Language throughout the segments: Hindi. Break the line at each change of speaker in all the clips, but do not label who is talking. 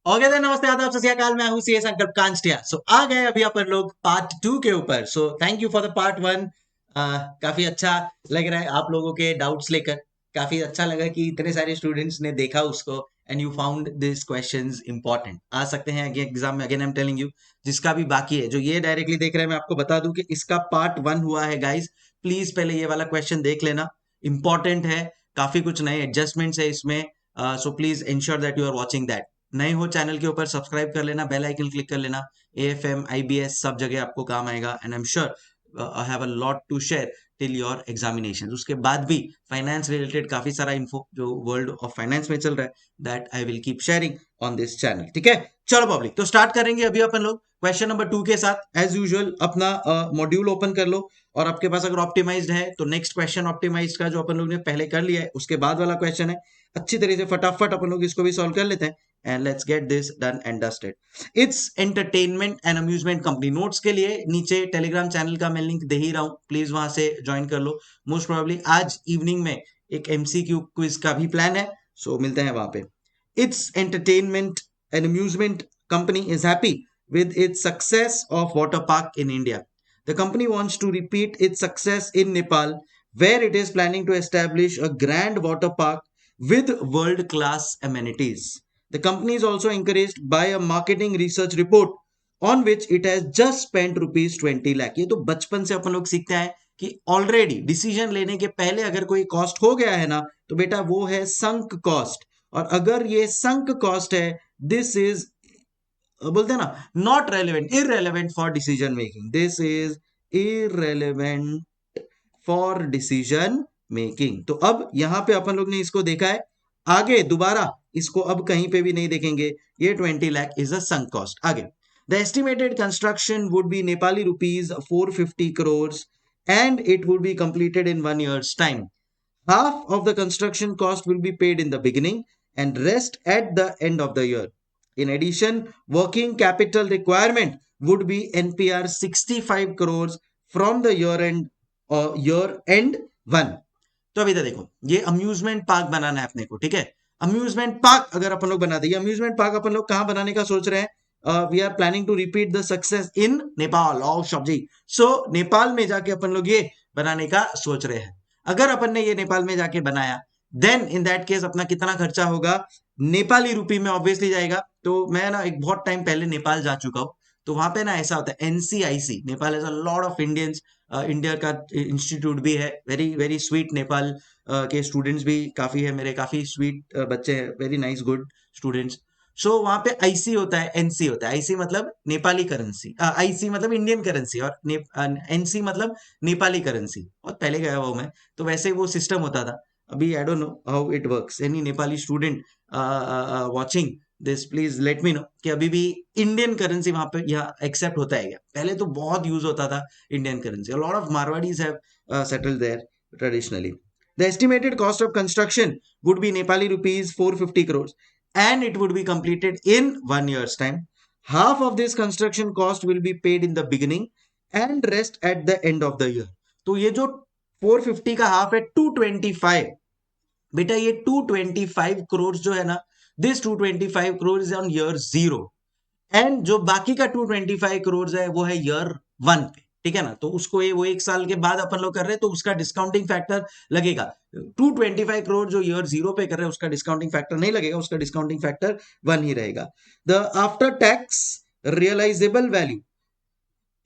ओके देन, नमस्ते, आदाब, सत श्री अकाल। मैं हूं सीए संकल्प कांचटिया। सो आ गए अभी अपन लोग पार्ट 2 के ऊपर। So thank you for the part 1। काफी अच्छा लग रहा है आप लोगों के डाउट्स लेकर। काफी अच्छा लगा कि इतने सारे स्टूडेंट्स ने देखा उसको and you found this questions important. आ सकते हैं अगेन एग्जाम में। Again I am telling you, जिसका भी बाकी है, जो ये डायरेक्टली देख रहे हैं, मैं आपको बता दूं कि इसका पार्ट 1 हुआ है गाइज। प्लीज पहले ये वाला क्वेश्चन देख लेना, इंपॉर्टेंट है। काफी कुछ नए एडजस्टमेंट्स है इसमें। So please ensure that you are watching that. नए हो चैनल के ऊपर सब्सक्राइब कर लेना, बेल आइकन क्लिक कर लेना। एएफएम, आईबीएस सब जगह आपको काम आएगा and I am sure I have a lot to share till your examination. उसके बाद भी फाइनेंस रिलेटेड काफी सारा इन्फो जो वर्ल्ड ऑफ फाइनेंस में चल रहा है, that I will keep sharing on this channel. ठीक है, चलो पब्लिक, तो स्टार्ट करेंगे अभी अपन लोग क्वेश्चन नंबर 2 के साथ। एज यूजुअल अपना मॉड्यूल ओपन कर लो, और आपके पास अगर ऑप्टिमाइज्ड है तो नेक्स्ट क्वेश्चन ऑप्टिमाइज्ड का जो अपन लोग ने पहले कर लिया है उसके बाद वाला क्वेश्चन है। अच्छी तरीके से फटाफट अपन लोग इसको भी सॉल्व कर लेते हैं and let's get this done and dusted. It's entertainment and amusement company। Notes के लिए नीचे टेलीग्राम चैनल का मैं लिंक दे ही रहा हूं, प्लीज वहां से ज्वाइन कर लो। मोस्ट प्रोबेबली आज इवनिंग में एक एमसीक्यू क्विज का भी प्लान है, सो मिलते हैं वहां पे। It's entertainment and amusement company is happy with its success of water park in India. The company wants to repeat its success in Nepal, where it is planning to establish a grand water park with world class amenities. The company is also encouraged by a marketing research report on which it has just spent rupees 20 lakh। ये तो बचपन से अपन लोग सीखते हैं कि ऑलरेडी डिसीजन लेने के पहले अगर कोई कॉस्ट हो गया है ना, तो बेटा वो है संक कॉस्ट। और अगर ये संक कॉस्ट है, दिस इज, बोलते हैं ना, not relevant, irrelevant for decision making. This is irrelevant for decision making. तो अब यहां पे अपन लोग ने इसको देखा है, आगे दोबारा इसको अब कहीं पे भी नहीं देखेंगे। ये 20 lakh is a sunk cost. आगे, the estimated construction would be Nepali rupees 450 crores and it would be completed in 1 year's time. Half of the construction cost will be paid in the beginning and rest at the end of the year. In addition, working capital requirement would be NPR 65 crores from the year end 1। तो अभी तो देखो, ये अम्यूजमेंट पार्क बनाना है अपने को। ठीक है, अम्यूजमेंट पार्क अगर अपन लोग बना देंगे, अम्यूजमेंट पार्क अपन लोग कहां बनाने का सोच रहे हैं? We are planning to repeat the success in Nepal of Shopji. So Nepal में जाके अपन लोग ये बनाने का सोच रहे हैं। अगर अपन ने ये नेपाल में जाके बनाया, देन इन दैट केस अपना कितना खर्चा होगा? नेपाली रुपी में ऑब्वियसली जाएगा। तो मैं ना एक बहुत टाइम पहले नेपाल जा चुका हूँ, तो वहां पे ना ऐसा होता है, NCIC, Nepal has a lot of Indians. India का इंस्टीट्यूट भी है, वेरी वेरी स्वीट। नेपाल के स्टूडेंट्स भी काफी है, मेरे काफी स्वीट बच्चे हैं, वेरी नाइस गुड स्टूडेंट्स। सो वहां पे आईसी होता है, एनसी होता है। आईसी मतलब नेपाली करेंसी, आईसी मतलब इंडियन करेंसी, और एनसी मतलब नेपाली करेंसी। बहुत पहले गया हुआ हूं मैं, तो वैसे वो सिस्टम होता था। अभी I don't know how it works. Any Nepali student watching this, please let me know कि अभी भी इंडियन करेंसी वहां पे यहाँ एक्सेप्ट होता है क्या? पहले तो बहुत यूज होता था Indian currency. Lot of Marwaris have settled there traditionally. The estimated cost of construction would be Nepali rupees 450 crores and it would be completed in 1 year's time. Half of this construction cost will be paid in the beginning and rest at the end of the year. तो ये जो 450 का हाफ है 225, बेटा ये 225 करोड़ जो है ना, this 225 crore is on year 0, and जो बाकी का 225 करोड़ है वो है ईयर 1 पे। ठीक है ना, तो उसको ये वो 1 साल के बाद अपन लोग कर रहे हैं, तो उसका डिस्काउंटिंग फैक्टर लगेगा। 225 करोड़ जो ईयर 0 पे कर रहे हैं उसका डिस्काउंटिंग फैक्टर नहीं लगेगा, उसका डिस्काउंटिंग फैक्टर 1 ही रहेगा। The after tax realisable value,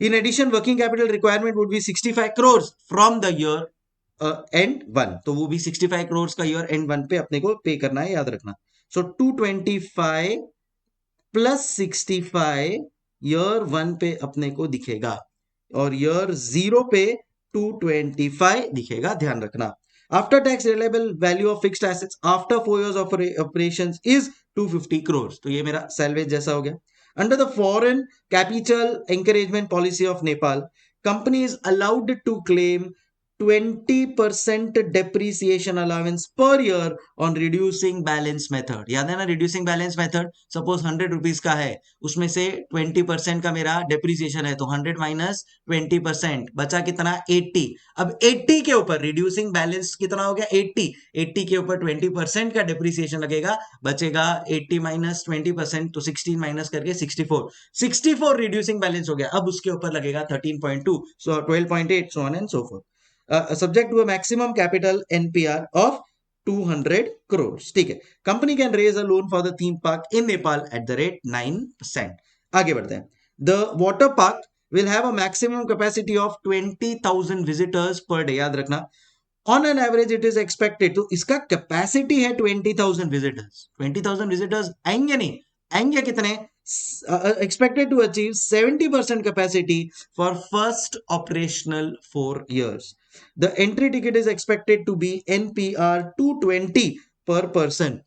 in addition working capital requirement would be 65 crore from the year end 1। तो वो भी 65 करोड़ का ईयर एंड 1 पे अपने को पे करना है, याद रखना। सो 225 प्लस 65 ईयर 1 पे अपने को दिखेगा, और ईयर 0 पे 225 दिखेगा, ध्यान रखना। After tax reliable value of fixed assets after 4 years of operations is 250 crore. तो ये मेरा सैलवेज जैसा हो गया। Under the foreign capital encouragement policy of Nepal, company is allowed to claim 20% depreciation allowance per year on reducing balance method. याद है ना reducing balance method? Suppose 100 rupees का है, उसमें से 20% का मेरा डेप्रीसिएशन है, तो 100 माइनस 20% बचा कितना? 80। अब 80 के ऊपर रिड्यूसिंग बैलेंस कितना हो गया? 80। 80 के ऊपर 20% का डेप्रीसिएशन लगेगा, बचेगा 80 माइनस 20%, तो 16 माइनस करके 64। 64 रिड्यूसिंग बैलेंस हो गया। अब उसके ऊपर लगेगा 13.2, सो 12.8, so on and so forth, subject to a maximum capital NPR of 200 crores. ठीक है, company can raise a loan for the theme park in Nepal at the rate 9%। आगे बढ़ते हैं। The water park will have a maximum capacity of 20,000 visitors per day. याद रखना, on an average it is expected, तो इसका कैपेसिटी है 20,000 visitors। 20,000 visitors आएंगे नहीं, आएंगे कितने? Expected to achieve 70% capacity for first operational 4 years. The entry ticket is expected to be NPR 220 per person.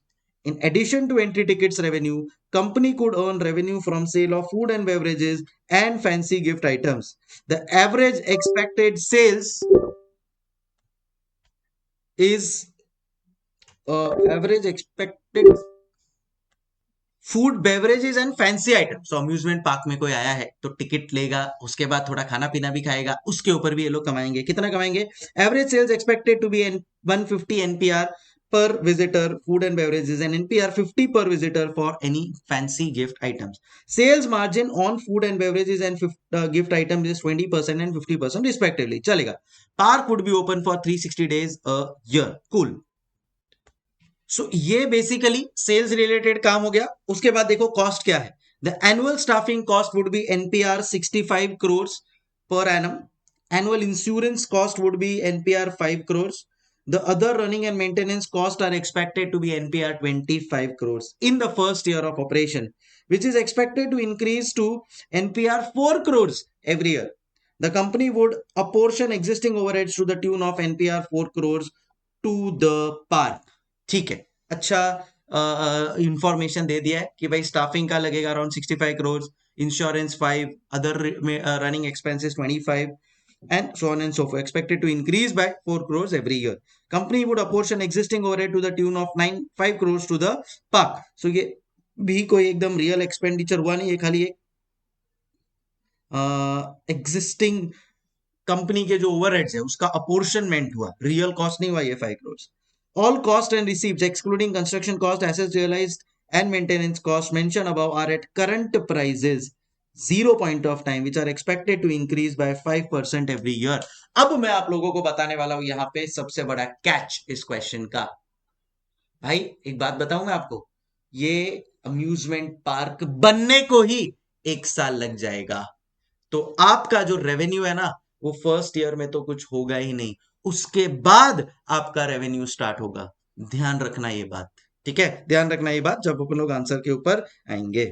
In addition to entry tickets revenue, company could earn revenue from sale of food and beverages and fancy gift items. The average expected sales is average expected food beverages and fancy item. So amusement park में कोई आया है तो टिकट लेगा, उसके बाद थोड़ा खाना पीना भी खाएगा, उसके ऊपर भी ये लोग कमाएंगे। कितना कमाएंगे? Average sales expected to be 150 NPR per visitor food and beverages and NPR 50 per visitor for any fancy gift items. Sales margin on food and beverages and gift items is 20% and 50% respectively. चलेगा। Park would be open for 360 days a year. Cool. सो ये बेसिकली सेल्स रिलेटेड काम हो गया। उसके बाद देखो कॉस्ट क्या है। The annual staffing cost would be NPR 65 crores per annum. Annual insurance cost would be NPR 5 crores. The other running and maintenance costs are expected to be NPR 25 crores in the first year of operation, which is expected to increase to NPR 4 crores every year. The company would apportion existing overheads to the tune of NPR 4 crores to the park. ठीक है, अच्छा इंफॉर्मेशन दे दिया है कि भाई स्टाफिंग का लगेगा around 65 crore, insurance 5, other running expenses 25, and so on and so forth, expected to increase by 4 crores every year. Company would apportion existing overhead to the tune of 5 crores to the park. So ये भी कोई एकदम रियल एक्सपेंडिचर हुआ नहीं, ये खाली एक एग्जिस्टिंग कंपनी के जो ओवरहेड्स है उसका अपोर्शनमेंट हुआ, रियल कॉस्ट नहीं हुआ ये 5 crores. All cost and receipts excluding construction cost, assets realized and maintenance costs mentioned above are at current prices, 0 point of time, which are expected to increase by 5% every year. अब मैं आप लोगों को बताने वाला हूं यहां पे सबसे बड़ा कैच इस क्वेश्चन का। भाई एक बात बताऊं मैं आपको, ये अम्यूजमेंट पार्क बनने को ही 1 साल लग जाएगा, तो आपका जो रेवेन्यू है ना वो फर्स्ट ईयर में तो कुछ होगा ही नहीं, उसके बाद आपका रेवेन्यू स्टार्ट होगा। ध्यान रखना ये बात, ठीक है, ध्यान रखना ये बात जब अपन लोग आंसर के ऊपर आएंगे।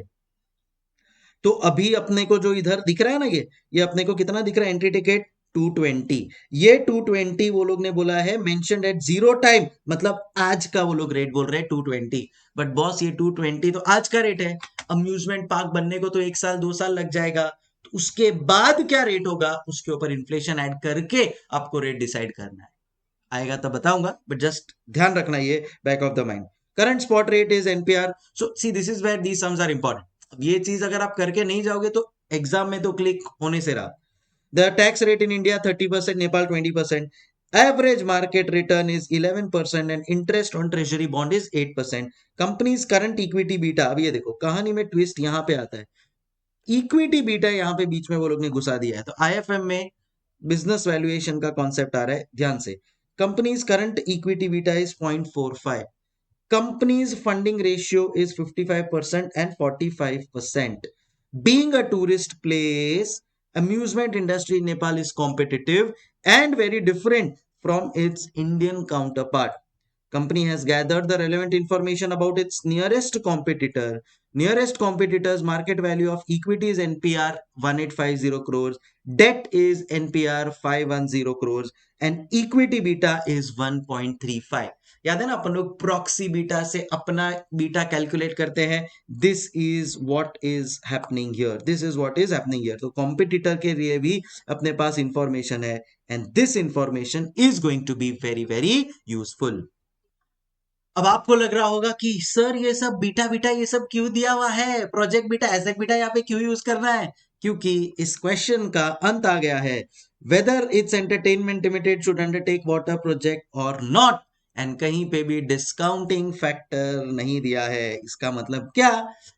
तो अभी अपने को जो इधर दिख रहा है ना, ये अपने को कितना दिख रहा है? Entry ticket 220। ये 220 वो लोग ने बोला है मेंशन्ड एट 0 टाइम, मतलब आज का वो लोग रेट बोल रहे हैं 220। बट बॉस ये 220 तो आज का रेट है, अम्यूजमेंट पार्क बनने को तो 1 साल 2 साल लग जाएगा, तो उसके बाद क्या रेट होगा उसके ऊपर इन्फ्लेशन ऐड करके आपको रेट डिसाइड करना है। आएगा तब बताऊंगा, बट जस्ट ध्यान रखना ये back of the mind. Current spot rate is NPR. So see this is where these sums are important. अब ये चीज अगर आप करके नहीं जाओगे तो एग्जाम में तो क्लिक होने से रहा। The tax rate in India 30%, Nepal 20%. Average market return is 11% and interest on treasury bond is 8%. Company's current equity beta, अब ये देखो कहानी में ट्विस्ट यहाँ पे आता है, इक्विटी बीटा यहाँ पे बीच में वो लोग ने घुसा दिया है। तो आईएफएम में बिजनेस वैल्यूएशन का कॉन्सेप्ट आ रहा है, ध्यान से। Companies current equity beta is 0.45. Company's funding ratio is 55% and 45%. Being a tourist place, amusement industry in Nepal is competitive and very different from its Indian counterpart. Company has gathered the relevant information about its nearest competitor. Nearest competitor's market value of equity is NPR 1850 crores, debt is NPR 510 crores, and equity beta is 1.35. याद है ना, अपन लोग प्रॉक्सी बीटा से अपना बीटा कैलकुलेट करते हैं। This is what is happening here, this is what is happening here. तो कॉम्पिटिटर के लिए भी अपने पास इंफॉर्मेशन है, and this information is going to be very very useful. अब आपको लग रहा होगा कि सर ये सब बीटा बीटा ये सब क्यों दिया हुआ है, प्रोजेक्ट बीटा एसेट बीटा यहाँ पे क्यों यूज करना है? क्योंकि इस क्वेश्चन का अंत आ गया है, whether it's entertainment limited should undertake water project और नॉट, एंड कहीं पे भी डिस्काउंटिंग फैक्टर नहीं दिया है। इसका मतलब क्या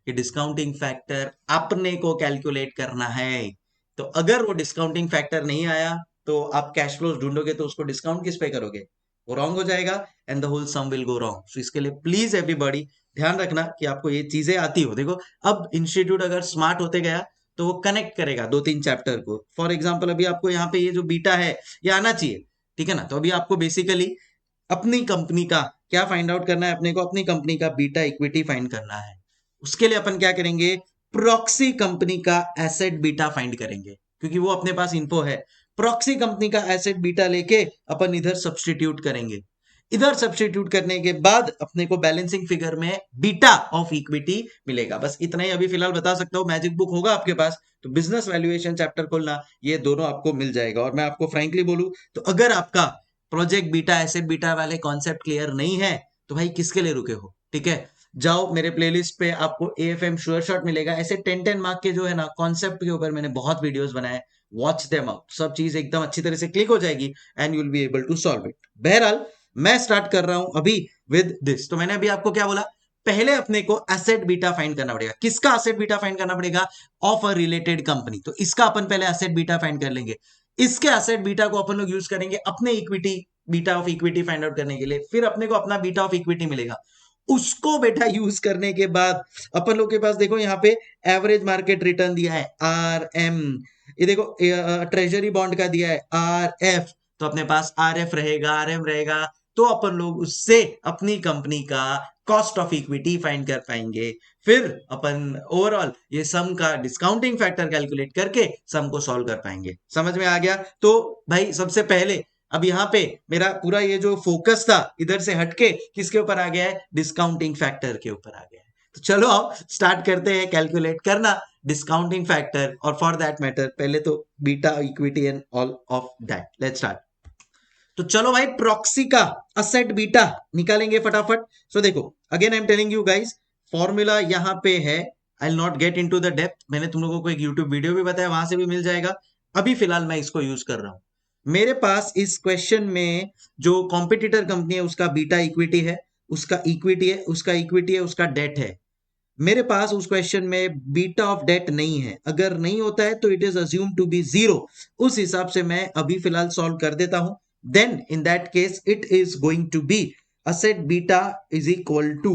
कि डिस्काउंटिंग फैक्टर अपने को कैलकुलेट करना है। तो अगर वो डिस्काउंटिंग फैक्टर नहीं आया तो आप कैश फ्लोज ढूंढोगे तो उसको डिस्काउंट किस पे करोगे? वो रॉन्ग हो जाएगा, and the whole sum will go wrong. So इसके लिए प्लीज एवरीबॉडी ध्यान रखना कि आपको ये चीजें आती हो। देखो अब इंस्टीट्यूट अगर स्मार्ट होते गया तो वो कनेक्ट करेगा 2-3 चैप्टर को। फॉर एग्जाम्पल अभी आपको यहाँ पे ये जो बीटा है ये आना चाहिए, ठीक है ना। तो अभी आपको बेसिकली अपनी कंपनी का क्या फाइंड आउट करना है, अपने को अपनी कंपनी का बीटा इक्विटी फाइंड करना है। उसके लिए अपन क्या करेंगे, प्रॉक्सी कंपनी का एसेट बीटा फाइंड करेंगे, क्योंकि वो अपने पास इन्फो है। प्रॉक्सी कंपनी का एसेट बीटा लेके अपन इधर सब्सटीट्यूट करेंगे। इधर सब्सटीट्यूट करने के बाद अपने को बैलेंसिंग फिगर में बीटा ऑफ इक्विटी मिलेगा। बस इतना ही अभी फिलहाल बता सकता हूँ। मैजिक बुक होगा आपके पास तो बिजनेस वैल्यूएशन चैप्टर खोलना, ये दोनों आपको मिल जाएगा। और मैं आपको फ्रैंकली बोलूं तो अगर आपका प्रोजेक्ट बीटा एसेट बीटा वाले कॉन्सेप्ट क्लियर नहीं है तो भाई किसके लिए रुके हो, ठीक है। जाओ मेरे प्लेलिस्ट पे, आपको एएफएम श्योर शॉट मिलेगा। ऐसे 10-10 मार्क के जो है ना कॉन्सेप्ट के ऊपर मैंने बहुत वीडियोस बनाए, वॉच देम आउट। सब चीज एकदम अच्छी तरह से क्लिक हो जाएगी and you will be able to solve it. बहरहाल मैं स्टार्ट कर रहा हूं अभी विद दिस। तो मैंने अभी आपको क्या बोला, पहले अपने को एसेट बीटा फाइंड करना पड़ेगा। किसका एसेट बीटा फाइंड करना पड़ेगा? Of a related company. तो इसका अपन पहले एसेट बीटा फाइंड कर लेंगे। इसके एसेट बीटा को अपन लोग यूज करेंगे अपने equity beta of equity find out करने के लिए। फिर अपने को अपना बीटा ऑफ इक्विटी मिलेगा। उसको बेटा यूज करने के बाद अपन लोग के पास देखो यहाँ पे एवरेज मार्केट रिटर्न दिया है RM, ये देखो ट्रेजरी बॉन्ड का दिया है RF। तो अपने पास RF रहेगा, RM रहेगा। तो अपन लोग उससे अपनी कंपनी का कॉस्ट ऑफ इक्विटी फाइंड कर पाएंगे। फिर अपन ओवरऑल ये सम का डिस्काउंटिंग फैक्टर कैलकुलेट करके सम को सॉल्व कर पाएंगे। समझ में आ गया? तो भाई सबसे पहले अब यहाँ पे मेरा पूरा ये जो फोकस था इधर से हटके किसके ऊपर आ गया है? डिस्काउंटिंग फैक्टर के ऊपर आ गया है। तो चलो आओ स्टार्ट करते हैं कैलकुलेट करना डिस्काउंटिंग फैक्टर, और फॉर दैट मैटर पहले तो beta equity and all of that. Let's start. तो चलो भाई प्रॉक्सी का असेट बीटा निकालेंगे फटाफट। सो देखो again I am telling you guys, formula यहाँ पे है। I will not get into the depth. मैंने तुम लोगों को एक यूट्यूब वीडियो भी बताया, वहां से भी मिल जाएगा। अभी फिलहाल मैं इसको यूज कर रहा हूं। मेरे पास इस क्वेश्चन में जो कॉम्पिटिटर कंपनी है उसका बीटा इक्विटी है, उसका इक्विटी है, उसका इक्विटी है, उसका डेट है। मेरे पास उस क्वेश्चन में बीटा ऑफ डेट नहीं है। अगर नहीं होता है तो it is assume to be 0। उस हिसाब से मैं अभी फिलहाल सॉल्व कर देता हूं। Then in that case it is going to be asset beta is equal to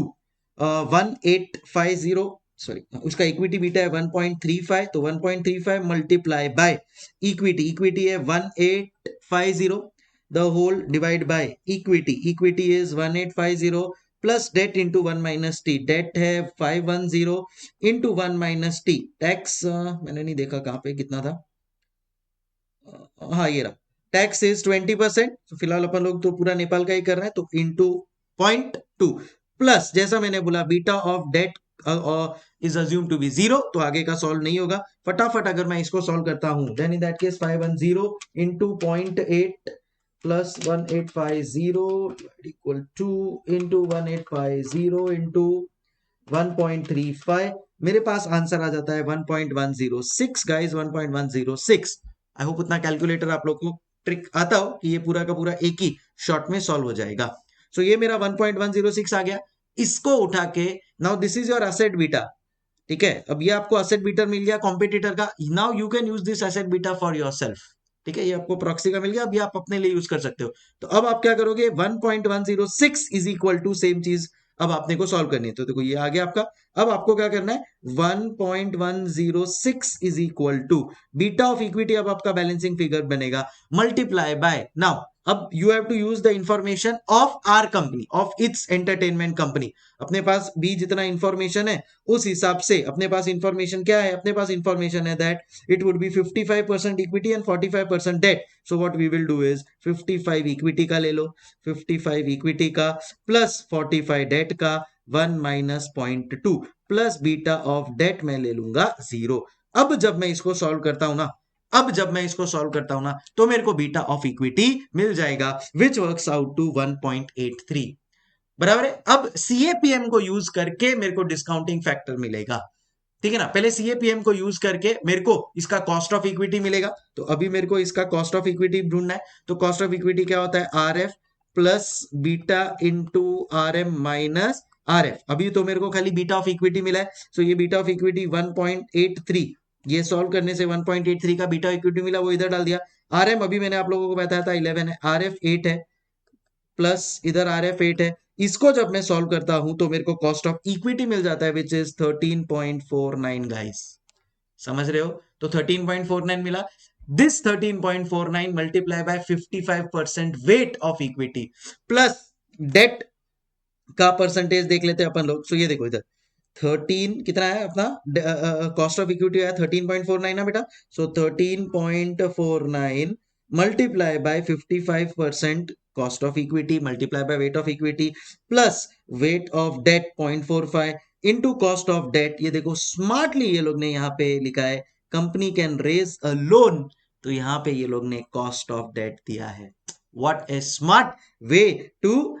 1850, sorry उसका इक्विटी बीटा है 1.35, तो 1.35 मल्टीप्लाई बाय इक्विटी, इक्विटी है 1850 the whole divide by equity, equity is 1850 plus debt into 1 minus t, debt है 510 इंटू 1 माइनस टी। टैक्स मैंने नहीं देखा कहां पे कितना था, हाँ ये रहा। Tax is 20%। तो फिलहाल अपन लोग तो पूरा नेपाल का ही कर रहे हैं, तो इंटू 0.2 प्लस जैसा मैंने बोला beta of debt is assume to be 0, तो आगे का सॉल्व नहीं होगा। फटाफट अगर मैं इसको सॉल्व करता हूं, then in that case 510 into 0.8 plus 1850 equal to into 1850 into 1.35, मेरे पास आंसर आ जाता है 1.106 गाइस, 1.106। आई होप उतना कैलकुलेटर आप लोग को ट्रिक आता हो कि ये पूरा का पूरा एक ही शॉट में सॉल्व हो जाएगा। सो ये मेरा 1.106 आ गया। इसको उठा के now this is your asset beta, ठीक है। अब ये आपको एसेट बीटा मिल गया कॉम्पिटिटर का। Now you can use this asset beta for yourself, ठीक है। ये आपको प्रॉक्सी का मिल गया, अभी आप अपने लिए यूज कर सकते हो। तो अब आप क्या करोगे, 1.106 इज इक्वल टू सेम चीज अब आपने को सॉल्व करनी है। तो देखो ये आ गया आपका अब आपको क्या करना है, 1.106 is equal to beta of equity, अब आपका बैलेंसिंग फिगर बनेगा, मल्टीप्लाई बाय, नाउ अब you have to use the information of our company, of its entertainment company. अपने पास भी जितना इंफॉर्मेशन है उस हिसाब से अपने पास इंफॉर्मेशन क्या है, अपने पास इंफॉर्मेशन है that it would be 55% equity and 45% debt. So what we will do is 55 equity का ले लो, 55 इक्विटी का प्लस 45 डेट का, 1 minus 0.2 plus beta of debt मैं ले लूंगा 0। अब जब मैं इसको सॉल्व करता हूं ना, अब जब मैं इसको सॉल्व करता हूं ना, तो मेरे को बीटा ऑफ इक्विटी मिल जाएगा विच वर्क्स आउट टू 1.83, बराबर है। अब सीएपीएम को यूज करके मेरे को डिस्काउंटिंग फैक्टर मिलेगा, ठीक है ना। पहले सीएपीएम को यूज करके मेरे को इसका कॉस्ट ऑफ इक्विटी मिलेगा, तो अभी मेरे को इसका कॉस्ट ऑफ इक्विटी ढूंढना है। तो कॉस्ट ऑफ इक्विटी क्या होता है, R F plus beta into R M minus R F. अभी तो मेरे को खाली बीटा ऑफ इक्विटी मिला है, सो ये बीटा ऑफ इक्विटी 1.83, ये सॉल्व करने से 1.83 का बीटा इक्विटी मिला, वो इधर डाल दिया। आर एम अभी मैंने आप लोगों को बताया था 11 है, आर एफ 8 है, प्लस इधर आर एफ 8 है। इसको जब मैं सॉल्व करता हूं तो मेरे को कॉस्ट ऑफ इक्विटी मिल जाता है विच इज 13.49 गाइस, समझ रहे हो। तो 13.49 मिला, this 13.49 multiply by 55% weight of equity plus debt का परसेंटेज देख लेते हैं अपन लोग। सो ये देखो इधर 13 कितना है अपना कॉस्ट ऑफ इक्विटी है 13.49 ना बेटा, so 13.49 multiply by 55% cost of equity multiply by weight of equity plus weight of debt 0.45 into cost of debt. ये देखो स्मार्टली ये लोग ने यहाँ पे लिखा है company can raise a loan, तो यहाँ पे ये लोग ने कॉस्ट ऑफ डेट दिया है। What a smart way to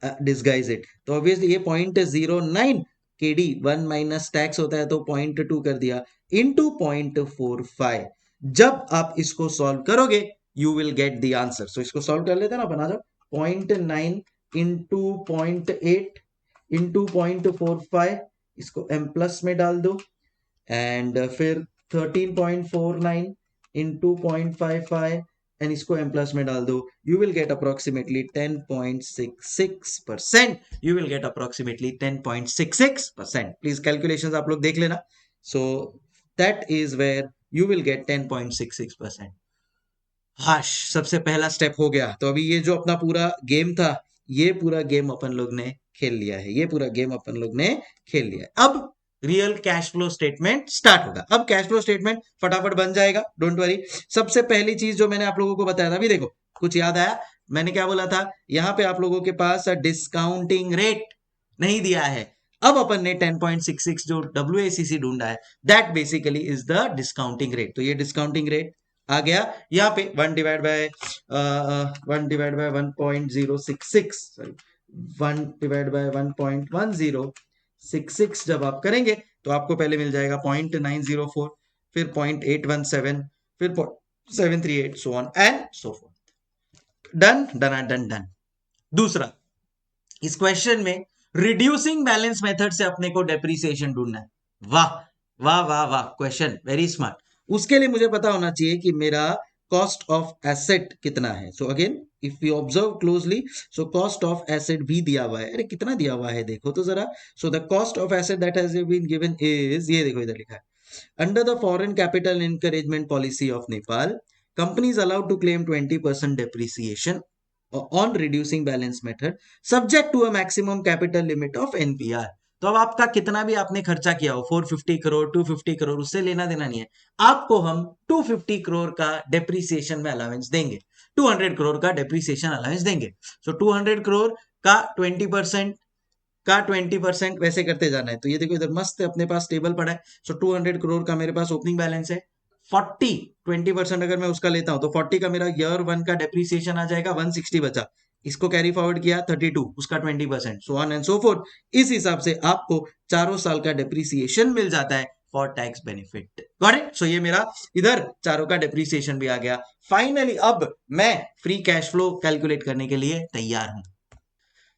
disguise it. तो ऑब्वियसली ये 0.09 केडी 1 माइनस टैक्स होता है तो 0.2 कर दिया इनटू 0.45। जब आप इसको सॉल्व करोगे you will get the answer. So इसको सॉल्व कर लेते हैं ना, बना दो 0.9 इंटू 0.8 इंटू 0.45, इसको m प्लस में डाल दो एंड फिर 13.49 इंटू 0.55 एंड इसको m प्लस में डाल दो, you will get approximately 10.66%, you will get approximately 10.66%। Please calculations आप लोग देख लेना। So that is where you will get 10.66%। हाश सबसे पहला स्टेप हो गया। तो अभी ये जो अपना पूरा गेम था, ये पूरा गेम अपन लोग ने खेल लिया है, ये पूरा गेम अपन लोग ने खेल लिया है। अब real cash flow statement start होगा। अब कैश फ्लो स्टेटमेंट फटाफट बन जाएगा, डोंट वरी। सबसे पहली चीज जो मैंने आप लोगों को बताया था, अभी देखो कुछ याद आया, मैंने क्या बोला था, यहाँ पे आप लोगों के पास डिस्काउंटिंग रेट नहीं दिया है। अब अपन ने 10.66 जो WACC ढूंढा है, that basically is the discounting rate. तो ये डिस्काउंटिंग रेट आ गया यहाँ पे 1 divide by 1.066, sorry 1 divide by 1.1066 जब आप करेंगे तो आपको पहले मिल जाएगा 0.904, फिर 0.817, फिर 0.738, so on and so fourth. Done done done done. दूसरा, इस क्वेश्चन में रिड्यूसिंग बैलेंस मेथड से अपने को डेप्रिसिएशन ढूंढना है। वाह वाह वाह वाह, क्वेश्चन वेरी स्मार्ट। उसके लिए मुझे पता होना चाहिए कि मेरा कॉस्ट ऑफ एसेट कितना है। So again if you observe closely, so cost of asset भी दिया हुआ है। अरे कितना दिया हुआ है देखो तो जरा। So the cost of asset that has been given is, ये देखो इधर लिखा है, under the foreign capital encouragement policy of Nepal, company's allowed to claim 20% depreciation on reducing balance method subject to a maximum capital limit of NPR। तो अब आपका कितना भी आपने खर्चा किया हो 450 करोड़ 250 करोड़, उससे लेना देना नहीं है। आपको हम 250 करोड़ का डेप्रीसिएशन में अलाउंस देंगे, 200 करोड़ का डेप्रीसिएशन अलाउंस देंगे। सो 200 करोड़ का 20% वैसे करते जाना है। तो ये देखो इधर मस्त अपने पास टेबल पड़ा है। सो 200 करोड़ का मेरे पास ओपनिंग बैलेंस है, 20% अगर मैं उसका लेता हूं तो 40 का मेरा ईयर 1 का डेप्रीसिएशन आ जाएगा, 160 बचा, इसको कैरी फॉरवर्ड किया 32, उसका 20%, so on and so fourth. इस हिसाब से आपको चारों साल का डेप्रीसिएशन मिल जाता है for tax benefit. Got it. So ये मेरा इधर चारों का डेप्रीसिएशन भी आ गया। फाइनली अब मैं फ्री कैश फ्लो कैलकुलेट करने के लिए तैयार हूं।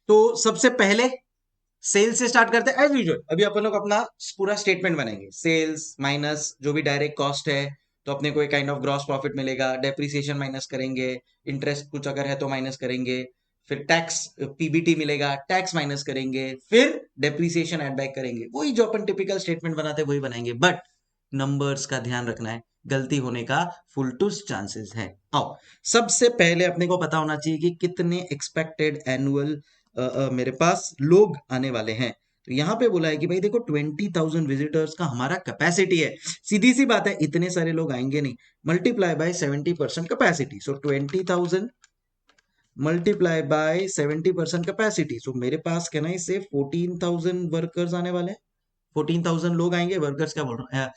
तो सबसे पहले सेल्स से स्टार्ट करते हैं एज यूजुअल। अभी अपन लोग अपना पूरा स्टेटमेंट बनाएंगे, सेल्स माइनस जो भी डायरेक्ट कॉस्ट है, तो अपने को एक काइंड ऑफ ग्रॉस प्रॉफिट मिलेगा, डेप्रिसिएशन माइनस करेंगे, इंटरेस्ट कुछ अगर है तो माइनस करेंगे, फिर टैक्स पीबीटी मिलेगा, टैक्स माइनस करेंगे, फिर डेप्रिसिएशन ऐड बैक करेंगे, वही जो अपन टिपिकल स्टेटमेंट बनाते हैं वही बनाएंगे, बट नंबर्स का ध्यान रखना है, गलती होने का फुल टू चांसेस है। आओ, सबसे पहले अपने को पता होना चाहिए कि कितने एक्सपेक्टेड एनुअल मेरे पास लोग आने वाले हैं। तो यहाँ पे बोला है कि भाई देखो 20,000 विजिटर्स का हमारा कैपेसिटी है। सीधी सी बात है, इतने सारे लोग आएंगे नहीं, multiply by 70% capacity, so 20,000 multiply by 70% capacity, so मेरे पास कहना है इससे 14,000 वर्कर्स आने वाले हैं। 14,000 लोग आएंगे, वर्कर्स क्या बोल रहा हूँ,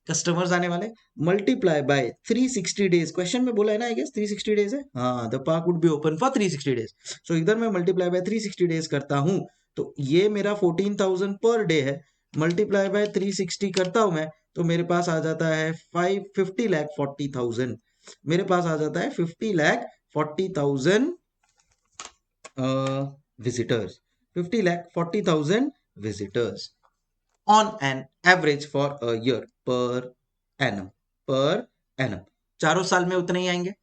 कस्टमर्स आने वाले, मल्टीप्लाई बाय 360 डेज, क्वेश्चन में बोला है ना, आई गेस 360 डेज है, हाँ, the park would be open for 360 days. So इधर मैं मल्टीप्लाई बाय 360 डेज करता हूँ, तो ये मेरा 14,000 पर डे है, मल्टीप्लाई बाय 360 करता हूं मैं, तो मेरे पास आ जाता है 50,40,000, मेरे पास आ जाता है 50,40,000 visitors, 50,40,000 visitors on an average for a year per annum चारों साल में उतने ही आएंगे।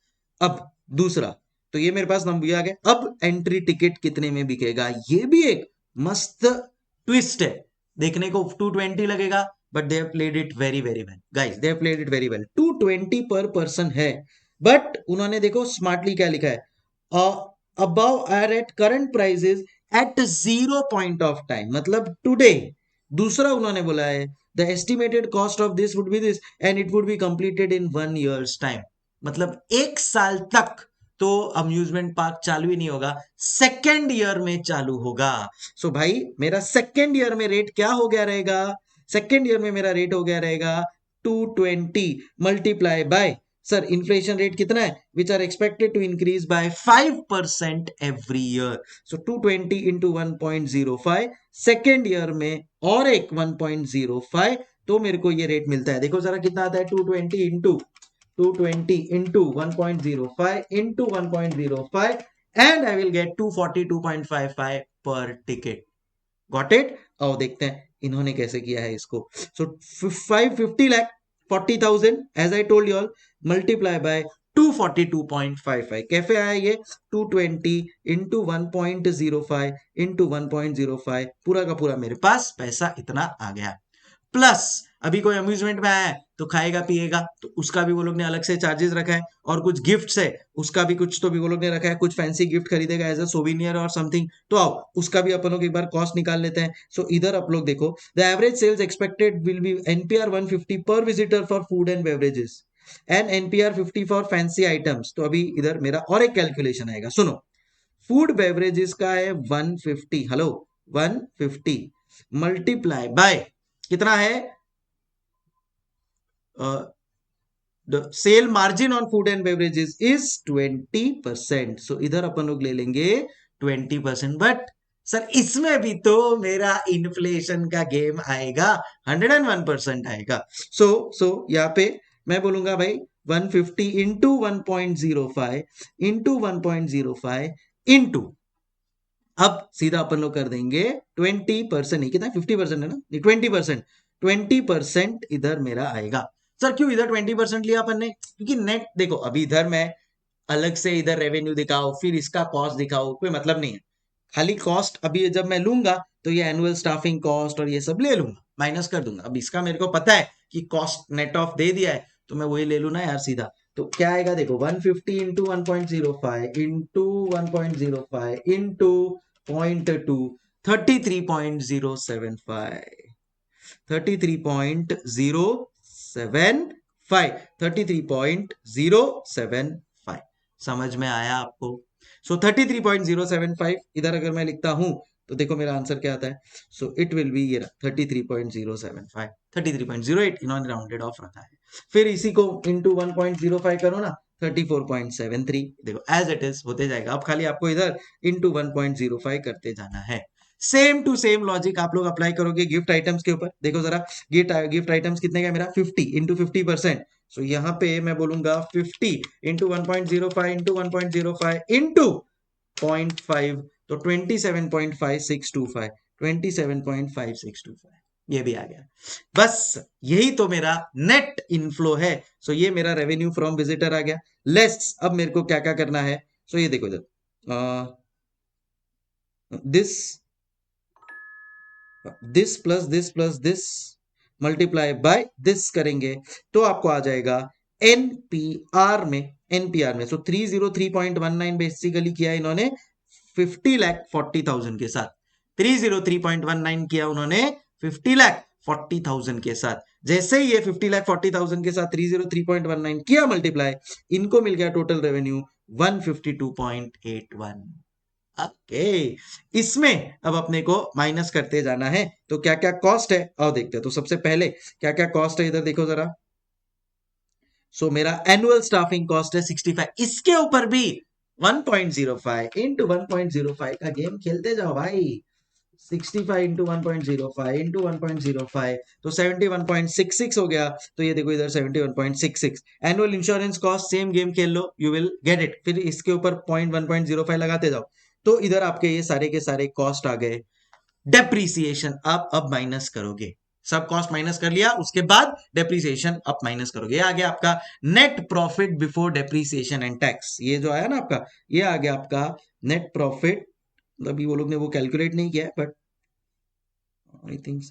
अब दूसरा, तो ये मेरे पास नंबर आ गया। अब एंट्री टिकट कितने में बिकेगा, ये भी एक मस्त ट्विस्ट है, देखने को 220 लगेगा, but they have played it very very well guys, they have played it very well. 220 पर पर्सन है, बट उन्होंने देखो स्मार्टली क्या लिखा है, above are at current prices at 0 point of time, मतलब टुडे। दूसरा उन्होंने बोला है the estimated cost of this would be this and it would be completed in 1 year's time, मतलब 1 साल तक तो अम्यूजमेंट पार्क चालू ही नहीं होगा, सेकेंड ईयर में चालू होगा। सो भाई मेरा सेकेंड ईयर में रेट क्या हो गया रहेगा, सेकेंड ईयर में मेरा रेट हो गया रहेगा 220 multiply by, sir inflation rate कितना है, which are expected to increase by 5% every year, so 220 into 1.05, second year में और एक 1.05, तो मेरे को ये रेट मिलता है, देखो जरा कितना आता है, 220 into 1.05 into 1.05 and I will get 242.55 पर टिकट। Got it. आओ देखते हैं इन्होंने कैसे किया है इसको। So 50,40,000 as I told you all, multiply by 242.55, कैफे आया ये 220 इंटू 1.05 इंटू 1.05, पूरा का पूरा मेरे पास पैसा इतना आ गया। प्लस अभी कोई अम्यूजमेंट में आया है तो खाएगा पिएगा, तो उसका भी वो लोग ने अलग से चार्जेस रखा है, और कुछ गिफ्ट्स है उसका भी कुछ तो भी वो लोग ने रखा है, कुछ फैंसी गिफ्ट खरीदेगा एज अ सोविनियर और समथिंग, तो आओ उसका भी अपन लोग एक बार कॉस्ट निकाल लेते हैं। सो इधर आप लोग देखो, the average sales expected will be NPR 150 per visitor for food and beverages and NPR 50 for fancy items. तो अभी इधर मेरा और एक कैलकुलेशन आएगा, सुनो, फूड बेवरेजेस का है 150, हेलो 150 मल्टीप्लाई बाय कितना है, the sale margin on food and beverages is 20%, so इधर अपन लोग ले लेंगे 20%, बट सर इसमें भी तो मेरा इन्फ्लेशन का गेम आएगा, 101% आएगा। सो यहाँ पे मैं बोलूंगा भाई 150 इंटू 1.05 इंटू 1.05 इंटू, अब सीधा अपन लोग कर देंगे 20%, नहीं कितना 50% है ना, 20%, 20% इधर मेरा आएगा। सर क्यों इधर 20% लिया अपन ने, क्योंकि नेट देखो, अभी इधर मैं अलग से इधर रेवेन्यू दिखाओ फिर इसका कॉस्ट दिखाओ, कोई मतलब नहीं है, खाली कॉस्ट अभी जब मैं लूंगा तो ये एनुअल स्टाफिंग कॉस्ट और ये सब ले लूंगा, माइनस कर दूंगा। अब इसका मेरे को पता है कि कॉस्ट नेट ऑफ दे दिया है, तो मैं वही ले लू ना यार सीधा। तो क्या आएगा देखो, 150 इंटू 1.05 इंटू 1.05 इंटू 0.2, 33.075, 33.075, 33.075, समझ में आया आपको। सो 33.075 इधर अगर मैं लिखता हूं तो देखो मेरा आंसर क्या आता है, सो इट विल बी ये 33.075, 33.08 इन्होंने राउंडेड ऑफ रखा है, फिर इसी को इंटू 1.05 करो ना, 34.73, देखो एज इट इज होते जाएगा, अब खाली आपको इधर इंटू 1.05 करते जाना है। सेम टू सेम लॉजिक आप लोग अप्लाई करोगे गिफ्ट आइटम्स के ऊपर, देखो जरा गिफ्ट आइटम्स कितने का मेरा 50 इंटू 50%, सो यहाँ पे मैं बोलूंगा 50 इंटू 1.05 इंटू 1.05 इंटू 0.5, तो 27.5625, 27.5625, ये भी आ गया। बस यही तो मेरा नेट इनफ्लो है। सो ये मेरा रेवेन्यू फ्रॉम विजिटर आ गया, लेस अब मेरे को क्या क्या करना है, सो ये देखो इधर this this plus this multiply by this करेंगे तो आपको आ जाएगा एनपीआर में सो 303.19 बेसिकली किया इन्होंने 50,40,000 के साथ 303.19 किया उन्होंने 50,40,000 के साथ जैसे ही ये 50,40,000 के साथ 303.19 किया मल्टीप्लाई इनको मिल गया टोटल रेवेन्यू 152.81। ओके इसमें अब अपने को माइनस करते जाना है तो क्या क्या कॉस्ट है और देखते हैं तो सबसे पहले क्या क्या कॉस्ट है इधर देखो जरा सो मेरा एनुअल स्टाफिंग कॉस्ट है 65 इसके ऊपर भी 1.05 इंटू 1.05 का गेम खेलते जाओ भाई 65 इंटू 1.05 इंटू 1.05 तो 71.66 हो गया तो ये देखो इधर 71.66 annual insurance cost same game खेल लो यू विल गेट इट फिर इसके ऊपर 1.05 लगाते जाओ तो इधर आपके ये सारे के सारे कॉस्ट आ गए डेप्रीसिएशन आप अब माइनस करोगे सब कॉस्ट माइनस कर लिया उसके बाद डेप्रीसिएशन अब माइनस करोगे आ गया आपका net profit before depreciation and tax ये जो आया ना आपका ये आ गया आपका नेट प्रॉफिट अभी वो लोग ने वो कैलकुलेट नहीं किया बट आई थिंक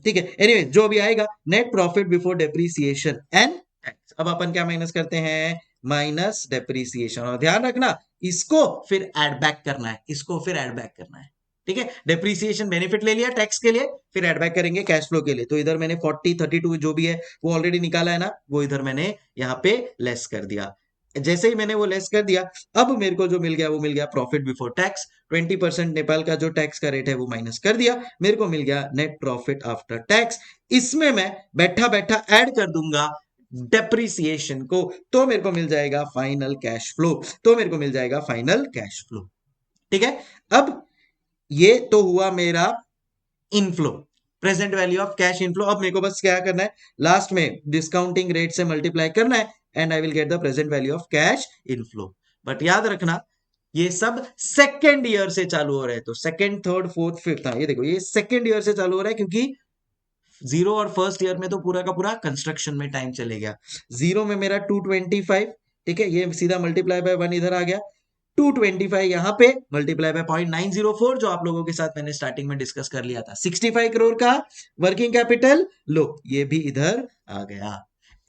ठीक है एनीवे जो भी आएगा net profit before depreciation and tax अब अपन क्या माइनस करते हैं माइनस डेप्रीसिएशन और ध्यान रखना इसको फिर ऐड बैक करना है इसको फिर ऐड बैक करना है ठीक है डेप्रीसिएशन बेनिफिट ले लिया टैक्स के लिए फिर ऐड बैक करेंगे कैश फ्लो के लिए तो इधर मैंने 40 32 जो भी है वो ऑलरेडी निकाला है ना वो इधर मैंने यहाँ पे लेस कर दिया जैसे ही मैंने वो लेस कर दिया अब मेरे को जो मिल गया वो मिल गया प्रॉफिट बिफोर टैक्स 20% नेपाल का जो टैक्स का रेट है वो माइनस कर दिया मेरे को मिल गया नेट प्रॉफिट आफ्टर टैक्स इसमें मैं बैठा बैठा ऐड कर दूंगा डेप्रिसिएशन को तो मेरे को मिल जाएगा फाइनल कैश फ्लो तो मेरे को मिल जाएगा फाइनल कैश फ्लो ठीक है अब ये तो हुआ मेरा inflow present value of cash inflow अब मेरे को बस क्या करना है लास्ट में डिस्काउंटिंग रेट से मल्टीप्लाई करना है and I will get the present value of cash inflow but याद रखना ये सब सेकेंड ईयर से चालू हो रहा है तो सेकेंड थर्ड फोर्थ फिफ्थ ये देखो ये सेकेंड ईयर से चालू हो रहा है क्योंकि जीरो और फर्स्ट ईयर में तो पूरा का पूरा कंस्ट्रक्शन में टाइम चले गया जीरो में मेरा 225 ठीक है ये सीधा मल्टीप्लाई बाय 1 इधर आ गया 225 यहाँ पे मल्टीप्लाई बाय 0.904 जो आप लोगों के साथ मैंने स्टार्टिंग में डिस्कस कर लिया था 65 करोड़ का वर्किंग कैपिटल लो ये भी इधर आ गया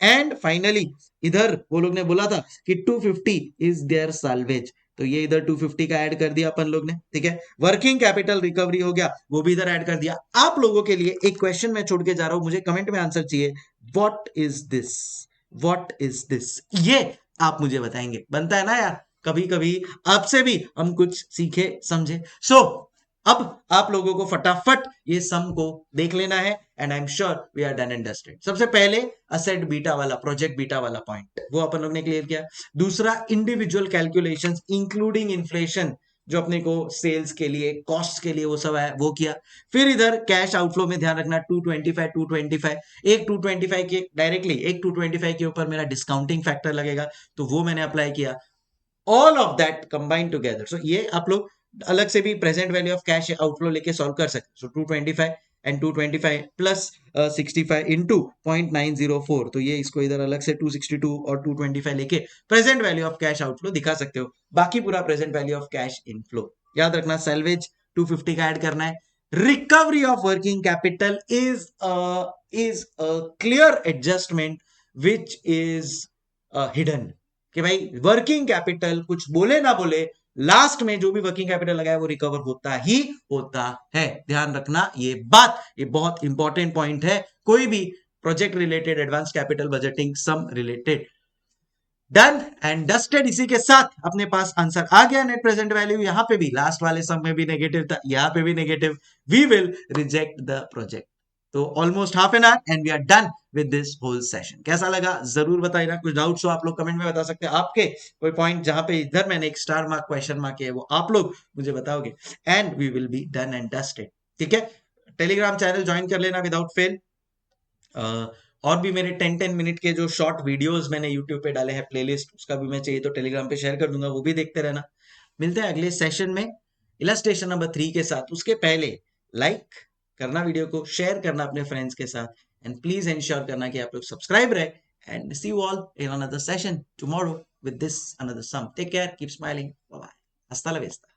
एंड फाइनली इधर वो लोग ने बोला था कि 250 इज देयर साल्वेज तो ये इधर 250 का ऐड कर दिया अपन लोग ने ठीक है वर्किंग कैपिटल रिकवरी हो गया वो भी इधर ऐड कर दिया आप लोगों के लिए एक क्वेश्चन मैं छोड़ के जा रहा हूं मुझे कमेंट में आंसर चाहिए what is this what is this ये आप मुझे बताएंगे बनता है ना यार कभी कभी आपसे भी हम कुछ सीखे समझे सो अब आप लोगों को फटाफट ये सम को देख लेना है and I am sure we are done and dusted सबसे पहले असेट बीटा वाला प्रोजेक्ट बीटा वाला पॉइंट वो अपन लोग ने क्लियर किया दूसरा इंडिविजुअल कैलकुलेशंस इंक्लूडिंग इन्फ्लेशन जो अपने को सेल्स के लिए कॉस्ट के लिए वो सब है वो किया फिर इधर कैश आउटफ्लो में ध्यान रखना 225 एक 225 के डायरेक्टली एक 225 के ऊपर मेरा डिस्काउंटिंग फैक्टर लगेगा तो वो मैंने अप्लाई किया all of that combine together so ये आप लोग अलग से भी present value of cash outflow लेके सॉल्व कर सकते सो 225 एंड 225 प्लस 65 इंटू 0.904 तो ये इसको इधर अलग से 262 और 225 लेके present value of cash outflow दिखा सकते हो बाकी पूरा present value of cash inflow याद रखना सेल्वेज 250 का ऐड करना है recovery of working capital is clear adjustment which is hidden कि भाई वर्किंग कैपिटल कुछ बोले ना बोले लास्ट में जो भी वर्किंग कैपिटल लगा है वो रिकवर होता ही होता है ध्यान रखना ये बात ये बहुत इंपॉर्टेंट पॉइंट है कोई भी project related advance capital budgeting some related done and dusted इसी के साथ अपने पास आंसर आ गया नेट प्रेजेंट वैल्यू यहां पे भी लास्ट वाले सम में भी नेगेटिव था यहां पे भी negative we will reject the project तो almost half an hour and we are done with this whole session कैसा लगा जरूर बताइए कुछ डाउट्स हो आप लोग कमेंट में बता सकते हैं आपके कोई पॉइंट जहां पे इधर मैंने एक स्टार मार्क क्वेश्चन मार्क है वो आप लोग मुझे बताओगे and we will be done and dusted ठीक है टेलीग्राम चैनल ज्वाइन कर लेना विदाउट फेल और भी मेरे 10-10 मिनट के जो शॉर्ट वीडियोस मैंने यूट्यूब पे डाले हैं प्लेलिस्ट उसका भी मैं चाहिए तो टेलीग्राम पे शेयर कर दूंगा वो भी देखते रहना मिलते हैं अगले सेशन में इलस्ट्रेशन नंबर 3 के साथ उसके पहले लाइक करना वीडियो को शेयर करना अपने फ्रेंड्स के साथ एंड प्लीज इंश्योर करना कि आप लोग सब्सक्राइब रहे and see you all in another session tomorrow with this another sum. Take care, keep smiling. Bye bye. Hasta la vista.